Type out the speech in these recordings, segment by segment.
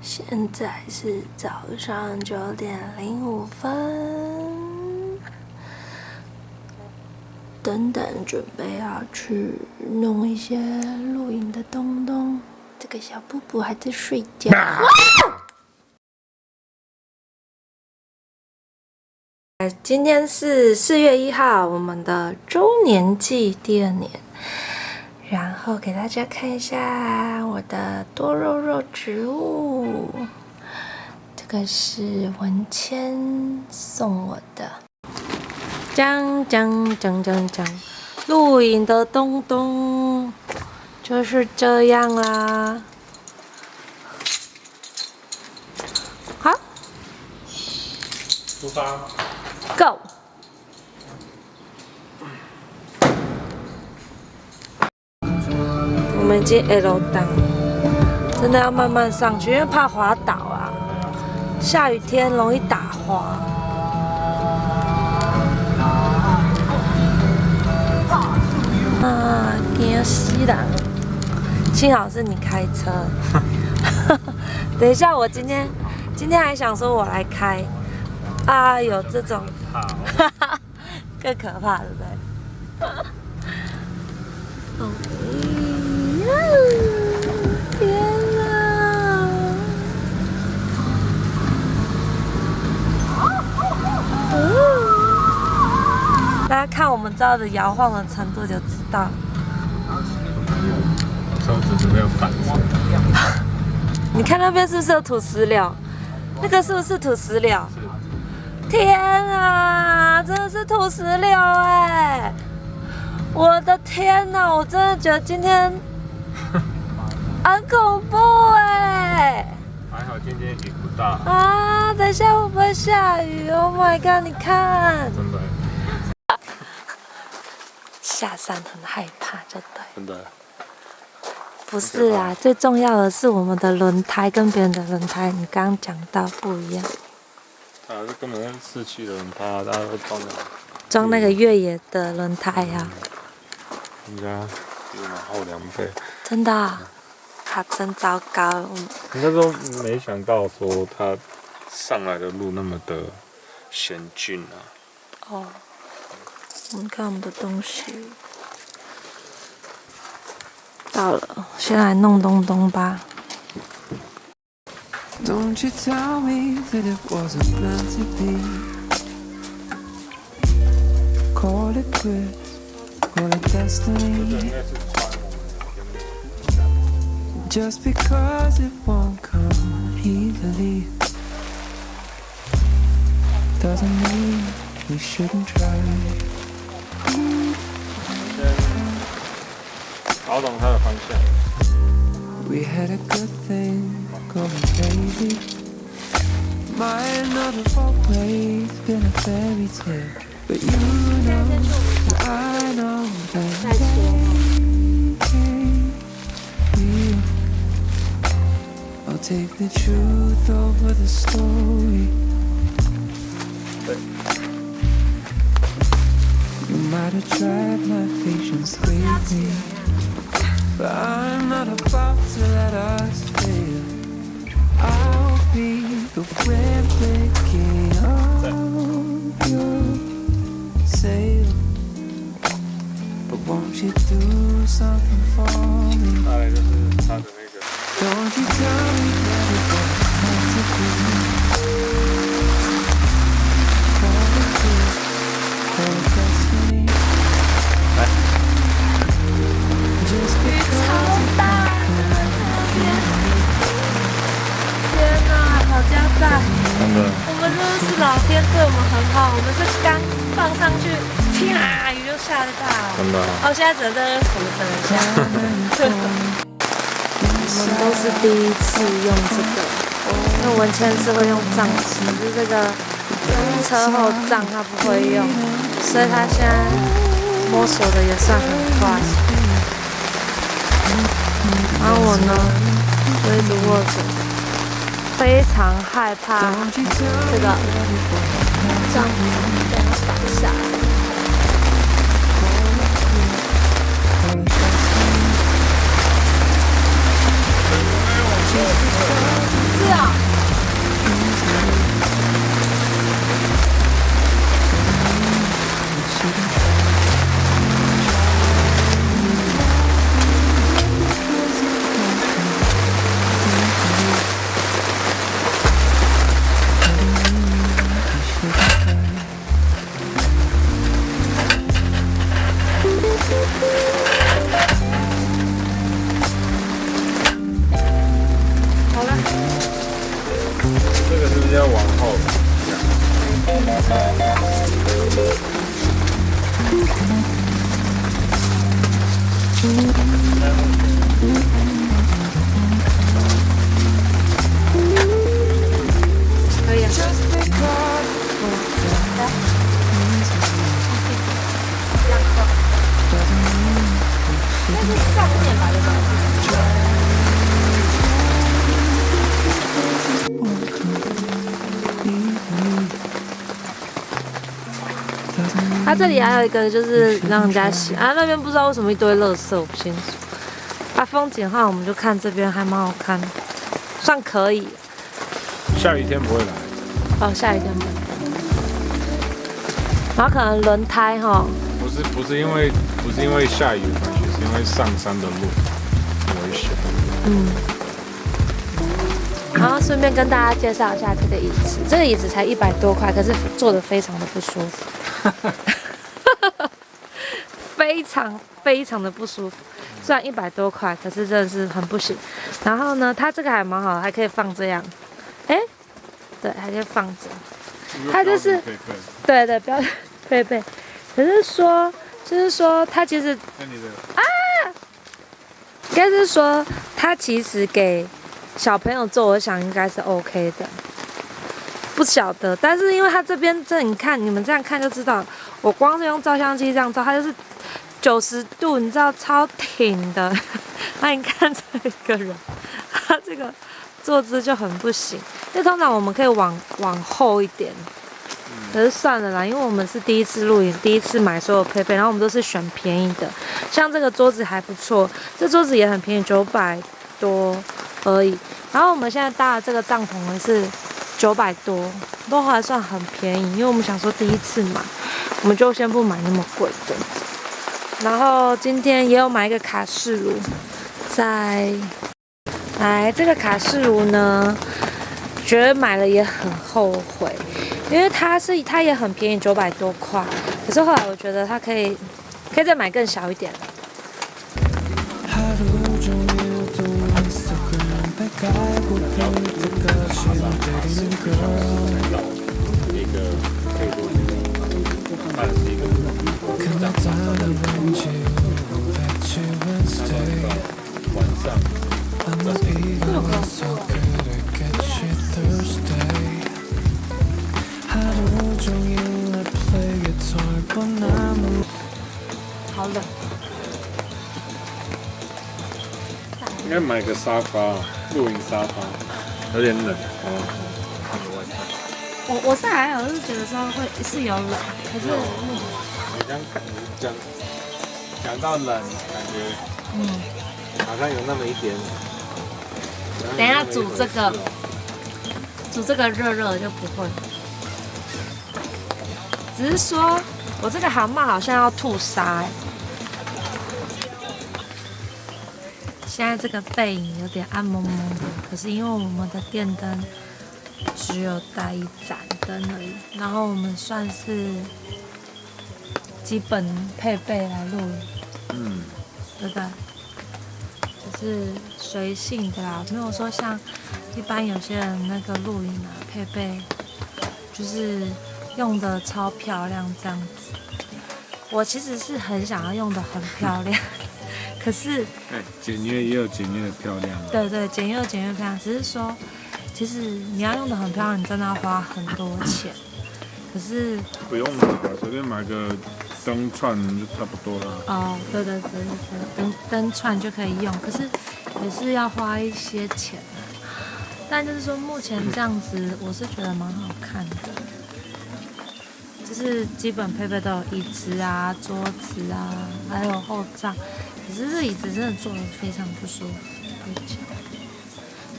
现在是早上9:05，等等准备要去弄一些露营的东东。这个小布布还在睡觉。今天是4月1号，我们的周年祭第2年。然后给大家看一下我的多肉肉植物，这个是文谦送我的。讲，露营的东东就是这样啦。好，出发 ，Go！我们已经 L 档，真的要慢慢上去，因为怕滑倒啊。下雨天容易打滑。啊，惊死人！幸好是你开车。等一下，我今天还想说我来开，啊，有这种，更可怕，对不对？哦，天哪！大家看我们照的摇晃的程度就知道。车子没有反射。你看那边是不是有土石流？那个是不是土石流？天啊，真的是土石流哎！我的天哪，我真的觉得今天很恐怖哎！还好今天雨不大啊，等一下会不会下雨 ？Oh my god！ 你看，真的，下山很害怕，就对。真的。不是啊，最重要的是我们的轮胎跟别人的轮胎，你刚刚讲到不一样。啊，这根本是四驱的轮胎，大家都装那个越野的轮胎啊。人家比我们厚2倍。真的、啊，他真糟糕。人家都没想到说他上来的路那么的险峻啊。哦，我们看我们的东西。到了，先来弄东东吧。Don't you tell me that it wasn't meant to be. Call it quits, call it destiny. Just because it won't come easily doesn't mean we shouldn't try. 搞懂它的方向。We had a good thing going, baby. Might not have always been a fairy tale, but you know, and I know that they came real. I'll take the truth over the story. You might have tried my patience with me, but I'm not about to let us fail. I'll be the wind picking up your sail. But won't you do something for me? 再来就是它的那个。Don't you tell me that it wasn't meant to be. Call it good, call it destiny. Just because it won't come easily. 天哪，好家在！真的。我们真的是老天对我们很好，我们是刚放上去，啪，雨就下得大了。真的。哦，现在只能在那扶着一下。我们都是第一次用这个，因为文谦是会用杖子，可是这个车后杖他不会用，所以他现在摸索的也算很快。然后我呢，就一直握着，非常害怕这个杖被它倒下来。是啊，可以啊。 Just because 那是上面吧，对吧？ won't complete me. Doesn't mean 它这里还有一个就是让人家洗啊，那边不知道为什么一堆垃圾，我不清楚。啊，风景的话，我们就看这边还蛮好看的，算可以。下雨天不会来。哦，下雨天不。然后可能轮胎哈，不是因为下雨的关系，是因为上山的路很危险。然后顺便跟大家介绍一下这个椅子，这个椅子才100多块，可是坐得非常的不舒服，非常的不舒服。虽然100多块，可是真的是很不行。然后呢，它这个还蛮好的，还可以放这样，哎，对，还可以放着。它就是对对，标准配备。可是说，就是说，它其实那你的应该是说，它其实给小朋友坐，我想应该是 OK 的。不晓得，但是因为它这边这你看，你们这样看就知道，我光是用照相机这样照，它就是90度，你知道超挺的。那你看这个人，他这个坐姿就很不行。因为通常我们可以往后一点，可是算了啦，因为我们是第一次露营，第一次买所有配备，然后我们都是选便宜的。像这个桌子还不错，这桌子也很便宜，900多而已。然后我们现在搭的这个帐篷呢是900多，都还算很便宜，因为我们想说第一次买，我们就先不买那么贵的。然后今天也有买一个卡式炉，这个卡式炉呢，觉得买了也很后悔，因为它也很便宜，900多块，可是后来我觉得它可以再买更小一点。 하루 종일 또 인스타그램 백가고 볼 때까지 때리는 girl 一个可以多半是一个 그날따라 왠지 우울했지 Wednesday 晚上 아마 비가 와서 그랬겠지 Thursday 하루 종일 I play guitar but 나는 好冷。 应该买个沙发，露营沙发，有点冷哦。看个外套。我是还好，就是觉得说是有冷，可是你这样讲到冷，感觉好像有那么一点。等一下煮这个热热的就不会。只是说我这个蛤蟆好像要吐沙哎。现在这个背影有点暗蒙蒙的，可是因为我们的电灯只有带1盏灯而已，然后我们算是基本配备来录影，对不对？就是随性的啦，没有说像一般有些人那个录影啊配备，就是用的超漂亮这样子。我其实是很想要用的很漂亮，可是简约也有简约的漂亮。对对，简约漂亮，只是说，其实你要用的很漂亮，你真的要花很多钱。可是不用了，随便买个灯串就差不多了。哦，对，灯串就可以用，可是也是要花一些钱的。但就是说，目前这样子，我是觉得蛮好看的。就是基本配备都有椅子啊、桌子啊，还有后帐。可是这椅子真的坐得非常不舒服，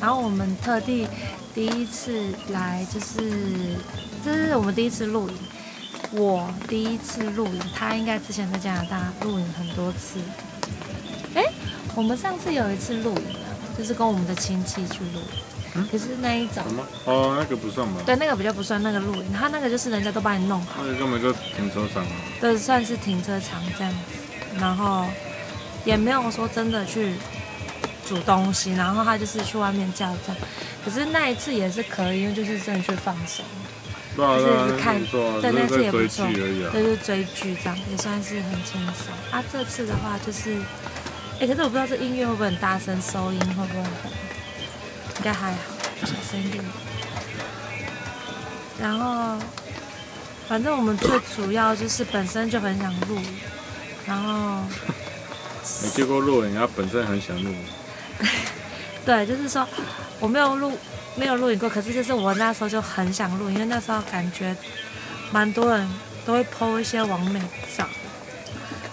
然后我们特地第一次来，这是我们第一次露营。我第一次露营，他应该之前在加拿大露营很多次。我们上次有一次露营啊，就是跟我们的亲戚去露营。可是那一种什么？哦，那个不算吧？对，那个比较不算那个露营，他那个就是人家都帮你弄好，那个根本就停车场啊。对，算是停车场这样子，然后也没有说真的去煮东西，然后他就是去外面叫站。可是那一次也是可以，因为就是真的去放松。对啊，就是看，对，那次也不追错，剧而已啊。就是追剧这样，也算是很轻松。啊，这次的话就是，可是我不知道这音乐会不会很大声，收音会不会很，应该还好，小声一点。然后，反正我们最主要就是本身就很想录，然后，你去过露营，他本身很想录。对，就是说我没有录影过，可是就是我那时候就很想录，因为那时候感觉蛮多人都会 po 一些完美照，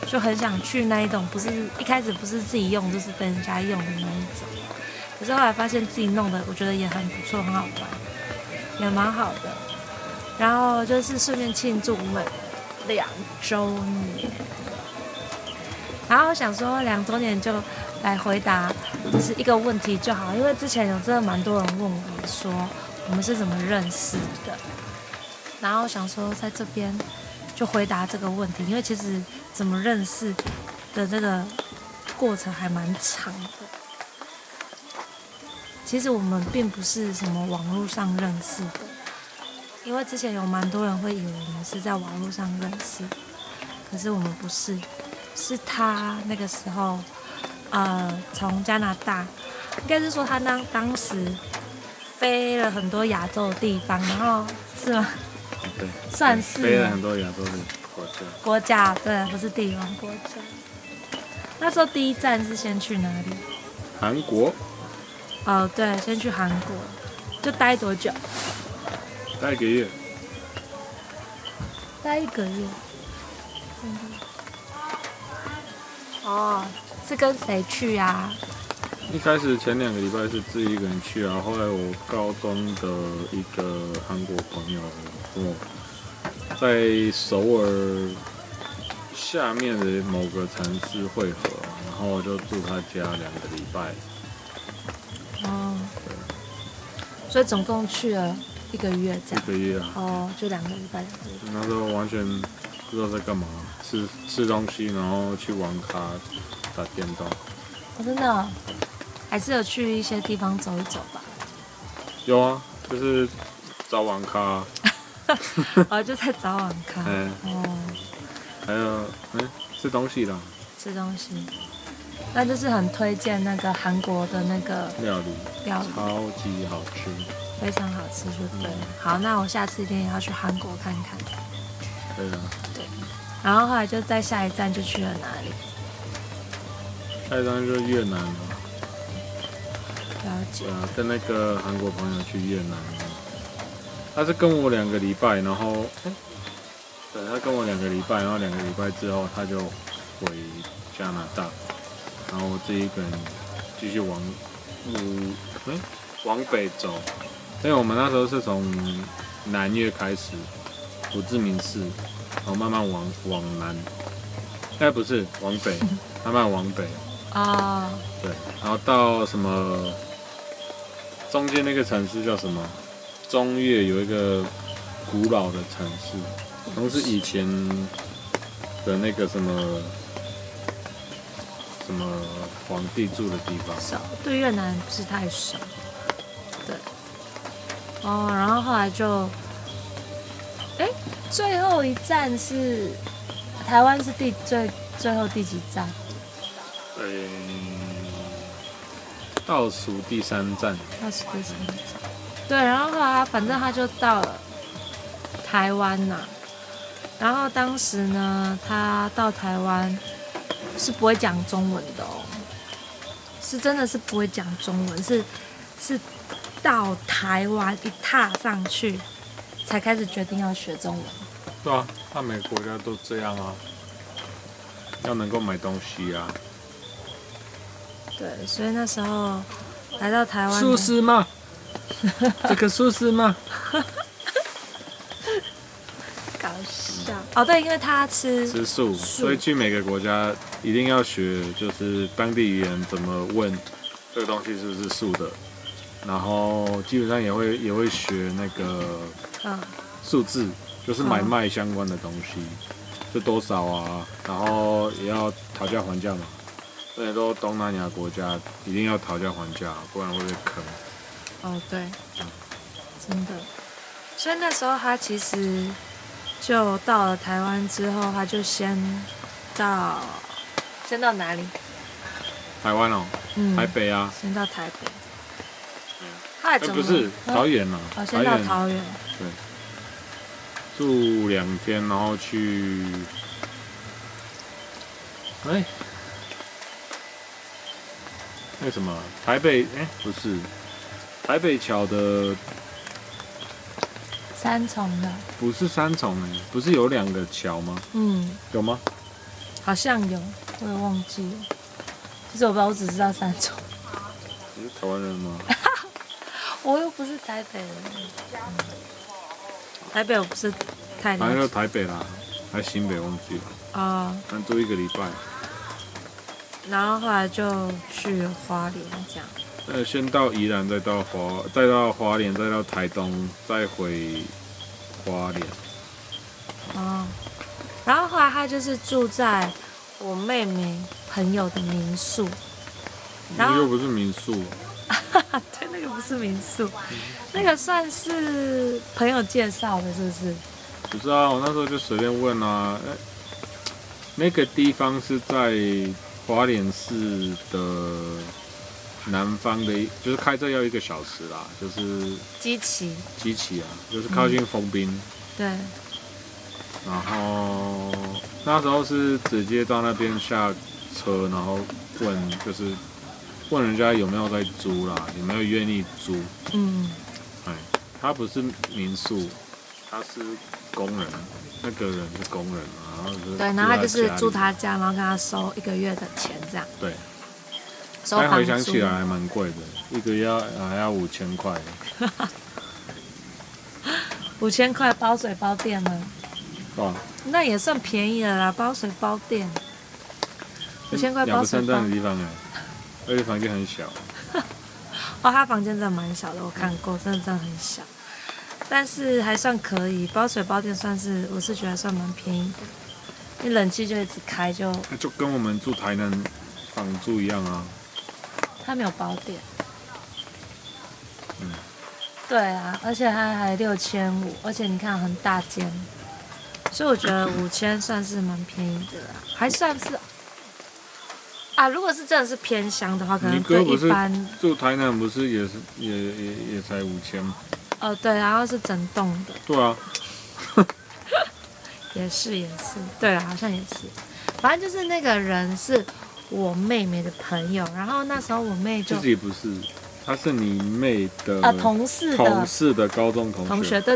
就很想去那一种，不是一开始不是自己用，就是被人家用的那一种。可是后来发现自己弄的，我觉得也很不错，很好玩，也蛮好的。然后就是顺便庆祝我们2周年，然后我想说2周年就来回答就是一个问题就好，因为之前有真的蛮多人问我说我们是怎么认识的，然后想说在这边就回答这个问题，因为其实怎么认识的这个过程还蛮长的。其实我们并不是什么网络上认识的，因为之前有蛮多人会以为我们是在网络上认识，可是我们不是，是他那个时候。从加拿大，应该是说他当时飞了很多亚洲的地方，然后是吗？对，算是飞了很多亚洲的国家，对，不是地方国家。那时候第一站是先去哪里？韩国。对，先去韩国，就待多久？待1个月。待1个月。哦。是跟谁去啊？一开始前2个礼拜是自己一个人去啊，后来我高中的一个韩国朋友跟我在首尔下面的某个城市汇合，然后我就住他家2个礼拜。哦。所以总共去了1个月这样。1个月啊。哦，就2个礼拜。那时候完全不知道在干嘛，吃东西，然后去网咖。打电动。真的哦，还是有去一些地方走一走吧。有啊，就是找网咖。就在找网咖。还有吃东西啦。吃东西，那就是很推荐那个韩国的那个料理，超级好吃，非常好吃，就对了。好，那我下次一定也要去韩国看看。对啊。对，然后后来就在下一站就去了哪里？下一站就是越南了。了解。跟那个韩国朋友去越南，他是跟我2个礼拜，然后，对，他跟我2个礼拜，然后2个礼拜之后他就回加拿大，然后我自己一个人继续往北走，因为我们那时候是从南越开始，胡志明市，然后慢慢往南，不是往北，慢慢往北。对，然后到什么中间那个城市叫什么？中越有一个古老的城市，好像是以前的那个什么皇帝住的地方。少，对越南不是太熟。对。然后后来就，最后一站是台湾是最后第几站？倒数第3站。倒数第3站。对，然后后来反正他就到了台湾呐。然后当时呢，他到台湾是不会讲中文的哦，是真的是不会讲中文，是到台湾一踏上去才开始决定要学中文。对啊，那每个国家都这样啊，要能够买东西啊。对，所以那时候来到台湾，素食吗？这个素食吗？搞笑对，因为他吃素，所以去每个国家一定要学，就是当地语言怎么问这个东西是不是素的，然后基本上也会学那个数字，就是买卖相关的东西，是多少啊，然后也要讨价还价嘛。而且都东南亚国家，一定要讨价还价，不然会被坑。哦，对，真的。所以那时候他其实就到了台湾之后，他就先到哪里？台湾哦，台北啊，先到台北。后来怎么？不是桃园啊，哦，先到桃园。对，住2天，然后去，那什么台北？不是，台北桥的三重的。不是3重不是有2个桥吗？有吗？好像有，我也忘记了。其实我不知道，我只知道三重。你是台湾人吗？我又不是台北人。台北我不是太了解。反正就台北啦，还新北忘记了。哦。但住1个礼拜。然后后来就去花莲这样。先到宜兰，再到花莲，再到台东，再回花莲。哦。然后后来他就是住在我妹妹朋友的民宿。那个又不是民宿。对，那个不是民宿，那个算是朋友介绍的，是不是？不是啊，我那时候就随便问啊。那个地方是在花莲市的南方的，就是开车要1个小时啦，就是基奇啊，就是靠近丰滨。对。然后那时候是直接到那边下车，然后问人家有没有在租啦，有没有愿意租。他不是民宿，他是工人，那个人是工人嘛，然后对，然后他就是住他家，然后跟他收1个月的钱这样。对。收房租。回想起来还蛮贵的，1个月还要5000块。5000块包水包电吗？那也算便宜了啦，包水包电。5000块包水包。2个3的地方而且房间很小。哦，他房间真的蛮小的，我看过，真的很小，但是还算可以，包水包电算是，我是觉得还算蛮便宜的。你冷气就一直开就跟我们住台南房住一样啊。他没有包电。对啊，而且他还6500，而且你看很大间，所以我觉得5000算是蛮便宜的啦，还算是。如果是真的是偏乡的话，可能跟一般住台南不是也才5000吗？对，然后是整栋的。对啊。也是，对啊，好像也是。反正就是那个人是我妹妹的朋友，然后那时候我妹就自己不是，她是你妹的同事的高中同学。对。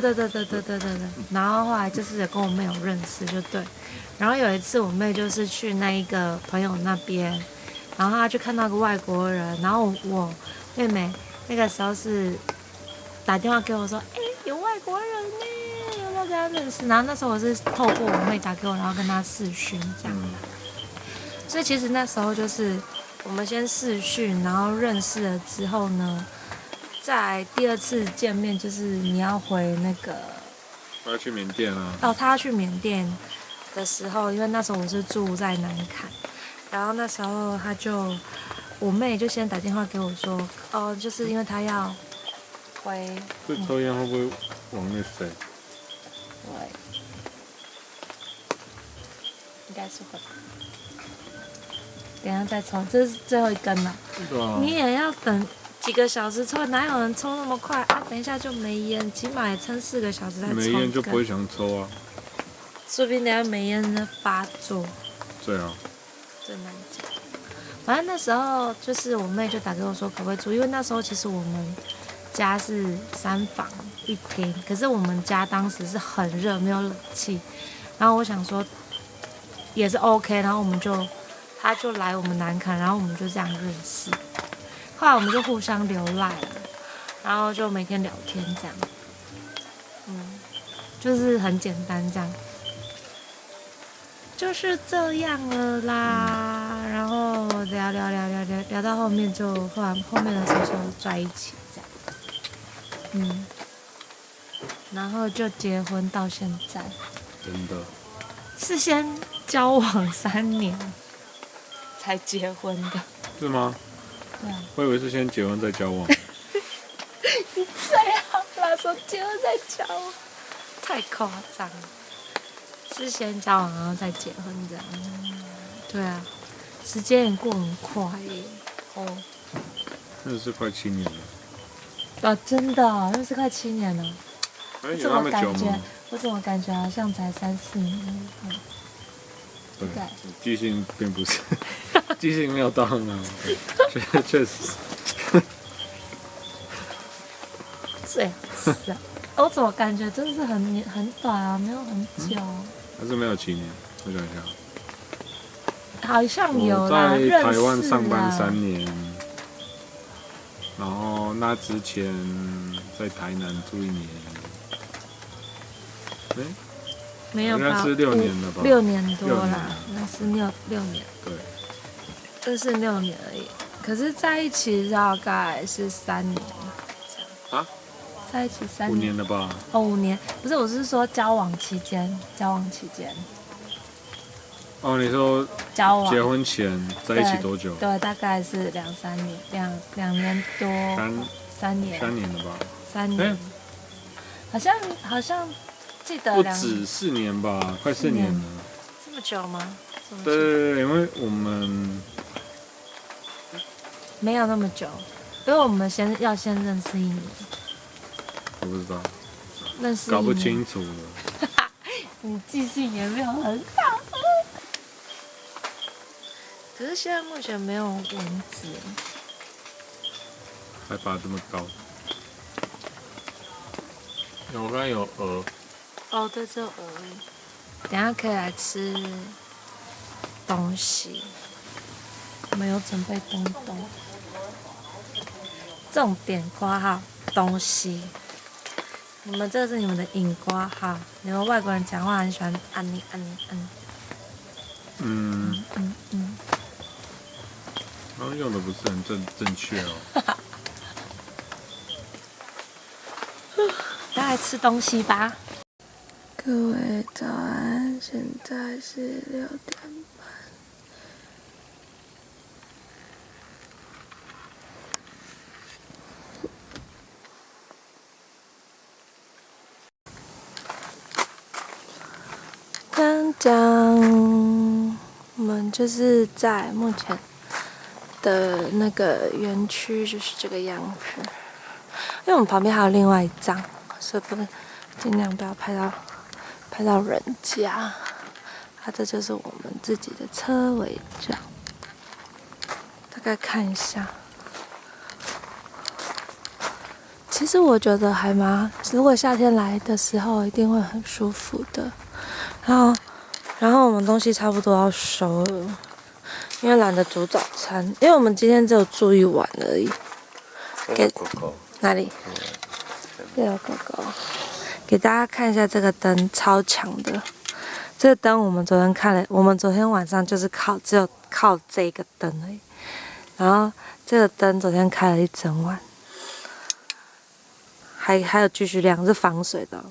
然后后来就是跟我妹有认识，就对。然后有一次我妹就是去那一个朋友那边，然后她就看到个外国人，然后我妹妹那个时候是打电话给我说，有外国人呢，要不要跟他认识？然后那时候我是透过我妹打给我，然后跟她视讯这样。所以其实那时候就是我们先视讯，然后认识了之后呢，在第2次见面就是你要回那个。他要去缅甸啊。他要去缅甸的时候，因为那时候我是住在南坎，然后那时候我妹就先打电话给我说，就是因为她要回。这抽烟会不会往内塞？对，应该是会。等一下再抽，这是最后一根了。你也要等几个小时抽，哪有人抽那么快啊？等一下就没烟，起码也撑4个小时再抽。没烟就不会想抽啊。说不定等下没烟的发作。对啊。真难讲。反正那时候就是我妹就打给我说可不可以住，因为那时候其实我们家是3房1厅，可是我们家当时是很热，没有冷气。然后我想说也是 OK， 然后他就来我们南坎，然后我们就这样认识。后来我们就互相留赖了，然后就每天聊天这样。就是很简单这样。就是这样了啦，然后聊到后面就后面的时候就在一起这样，然后就结婚到现在。真的。是先交往3年，才结婚的。是吗？对啊。我以为是先结婚再交往。你最好啦，说结婚再交往，太夸张了。是先交往然后再结婚这样。对啊，时间也过很快耶。哦。真的是快7年了。啊，真的、哦，那是快7年了。哎，有那么久吗？我怎么感觉好像才3、4年？对，记性并不是，记性没有到很好，确实。最好是啊，我怎么感觉真的是很短啊，没有很久。还是没有7年？我想一下。好像有我啦，在台湾上班3年，然后那之前在台南住1年。哎，没有吧？应该是6年了吧6年多6年啦，那是6年。对，这是6年而已，可是在一起大概是3年。啊？在一起3 5年了吧？哦，5年，不是，我是说交往期间。哦，你说交往结婚前在一起多久？对，大概是2、3年，2年多。3年。3年了吧？3年。好像记得不止4年吧，快4年了。这么久吗？对，因为我们没有那么久，因为我们要先认识1年。我不知道，认识1年搞不清楚了。你记性也没有很好。可是现在目前没有蚊子。海拔这么高。我刚才有鹅。哦，对，只有鹅。等一下可以来吃东西。我们有准备东东。重点括号东西。你们这个是你们的引括号。你们外国人讲话很喜欢按你。然后用的不是很正确哦。大家来吃东西吧。各位早安，现在是6点半。我们就是在目前的那个园区，就是这个样子。因为我们旁边还有另外一张，所以尽量不要拍到人家。这就是我们自己的车尾照，大概看一下。其实我觉得如果夏天来的时候，一定会很舒服的。然后我们东西差不多要收了，因为懒得煮早餐，因为我们今天只有住1晚而已。给哪里？有狗狗。给大家看一下这个灯，超强的。这个灯我们昨天看了，我们昨天晚上就是只有靠这个灯而已。然后这个灯昨天开了1整晚，还有继续亮，是防水的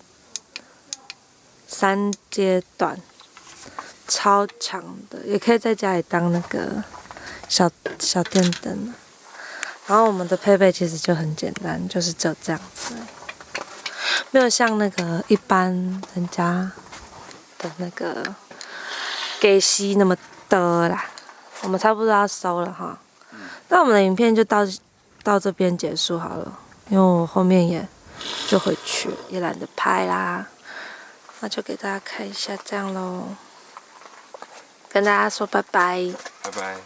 ，3阶段，超强的，也可以在家里当那个小电灯。然后我们的配备其实就很简单，就是只有这样子，没有像那个一般人家的那个给息那么多啦。我们差不多要收了哈，那我们的影片就到这边结束好了，因为我后面也就回去，也懒得拍啦，那就给大家看一下这样咯，跟大家说拜拜，拜拜。